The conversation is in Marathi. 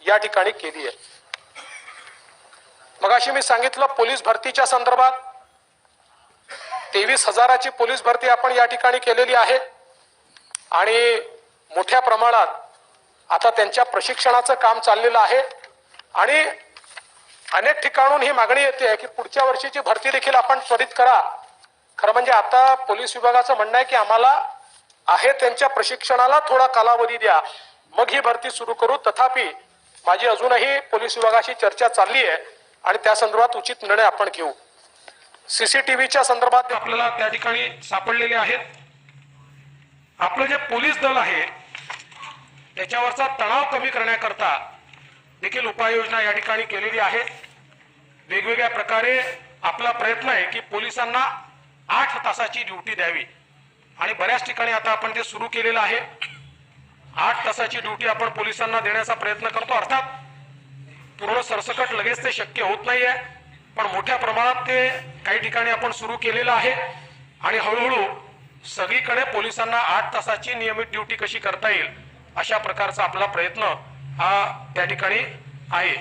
या ठिकाणी केली आहे। मगाशी मी सांगितलं पोलीस भरतीच्या संदर्भात 23,000ची पोलीस भरती आपण या ठिकाणी केलेली आहे आणि मोठ्या प्रमाणात आता त्यांच्या प्रशिक्षणाचं काम चाललेलं आहे आणि अनेक ठिकाणून ही मागणी येते की पुढच्या वर्षीची भरती देखील आपण त्वरित करा। खरं म्हणजे आता पोलीस विभागाचं म्हणणं आहे की आम्हाला आहे त्यांच्या प्रशिक्षणाला थोडा कालावधी द्या, मग ही भरती सुरू करू। तथापि माझी अजूनही पोलीस विभागाशी चर्चा चालली आहे आणि त्या संदर्भात उचित निर्णय आपण घेऊ। सीसीटीव्हीच्या संदर्भात आपल्याला त्या ठिकाणी सापडलेले आहेत। आपलं जे पोलीस दल आहे त्याच्यावरचा तणाव कमी करण्याकरता देखील उपाययोजना या ठिकाणी केलेली आहे। वेगवेगळ्या प्रकारे आपला प्रयत्न आहे की पोलिसांना 8 तासाची ड्युटी द्यावी आणि बऱ्याच ठिकाणी आता आपण ते सुरू केलेलं आहे। 8 तासाची ड्युटी आपण पोलिसांना देण्याचा प्रयत्न करतो। अर्थात पूर्ण सरसकट लगेच ते शक्य होत नाहीये, पण मोठ्या प्रमाणात ते काही ठिकाणी आपण सुरू केलेलं आहे आणि हळूहळू सगळीकडे पोलिसांना 8 तासाची नियमित ड्युटी कशी करता येईल अशा प्रकारचा आपला प्रयत्न हा त्या ठिकाणी आहे।